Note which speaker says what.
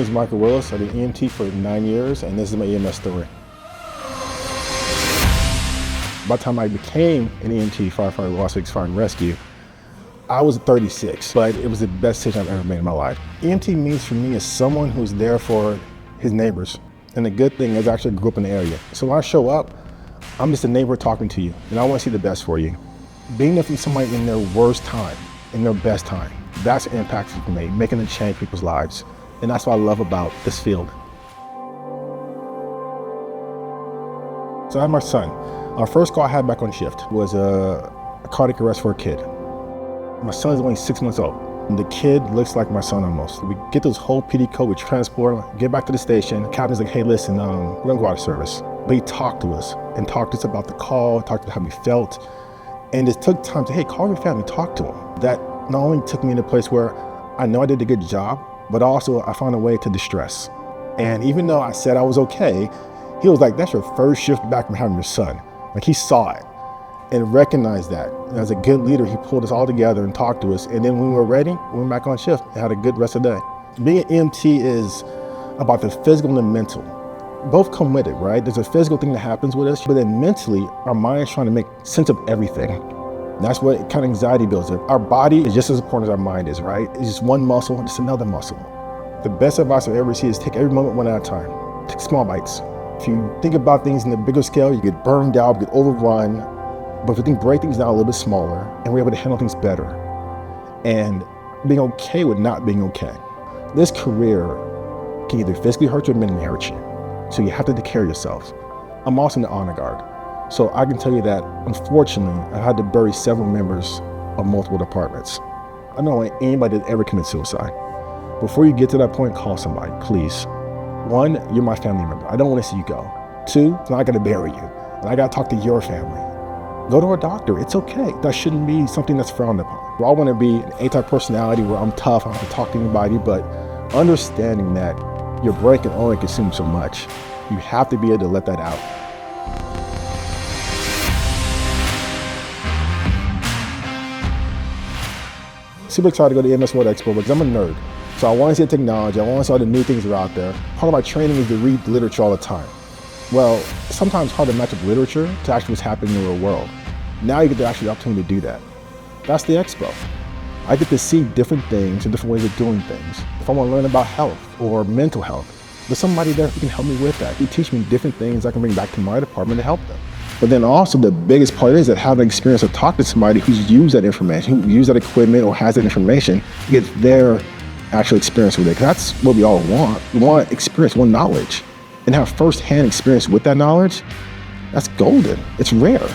Speaker 1: name is Michael Willis. I've been EMT for 9 years, and this is my EMS story. By the time I became an EMT, firefighter, Las Vegas Fire and Rescue, I was 36, but it was the best decision I've ever made in my life. EMT means for me is someone who's there for his neighbors. And the good thing is I actually grew up in the area. So when I show up, I'm just a neighbor talking to you, and I want to see the best for you. Being there for somebody in their worst time, in their best time, that's impactful for me, making a change in people's lives. And that's what I love about this field. So I have my son. Our first call I had back on shift was a cardiac arrest for a kid. My son is only 6 months old. And the kid looks like my son almost. We get this whole PD code, we transport, get back to the station. The captain's like, hey, listen, we're gonna go out of service. But he talked to us and talked to us about the call, talked about how we felt. And it took time to, hey, call your family, talk to him. That not only took me in a place where I know I did a good job, but also I found a way to distress. And even though I said I was okay, he was like, that's your first shift back from having your son. Like, he saw it and recognized that. And as a good leader, he pulled us all together and talked to us. And then when we were ready, we went back on shift and had a good rest of the day. Being an EMT is about the physical and the mental. Both come with it, right? There's a physical thing that happens with us, but then mentally, our mind is trying to make sense of everything. And that's what kind of anxiety builds up. Our body is just as important as our mind is, right? It's just one muscle, just another muscle. The best advice I've ever received is take every moment one at a time. Take small bites. If you think about things in the bigger scale, you get burned out, you get overrun. But if we can break things down a little bit smaller and we're able to handle things better and being okay with not being okay. This career can either physically hurt you or mentally hurt you. So you have to take care of yourself. I'm also in the honor guard. So I can tell you that, unfortunately, I had to bury several members of multiple departments. I don't want anybody to ever commit suicide. Before you get to that point, call somebody, please. One, you're my family member. I don't want to see you go. Two, I'm not gonna bury you. And I gotta talk to your family. Go to a doctor, it's okay. That shouldn't be something that's frowned upon. I want to be an A-type personality where I'm tough, I don't have to talk to anybody, but understanding that your brain can only consume so much. You have to be able to let that out. Super excited to go to the EMS World Expo because I'm a nerd. So I want to see the technology, I want to see all the new things that are out there. Part of my training is to read literature all the time. Well, sometimes it's hard to match up literature to actually what's happening in the real world. Now you get the actual opportunity to do that. That's the expo. I get to see different things and different ways of doing things. If I want to learn about health or mental health, there's somebody there who can help me with that. He teach me different things I can bring back to my department to help them. But then also the biggest part is that having experience of talking to somebody who's used that information, who used that equipment or has that information, to get their actual experience with it. Because that's what we all want. We want experience, we want knowledge. And have first-hand experience with that knowledge, that's golden. It's rare.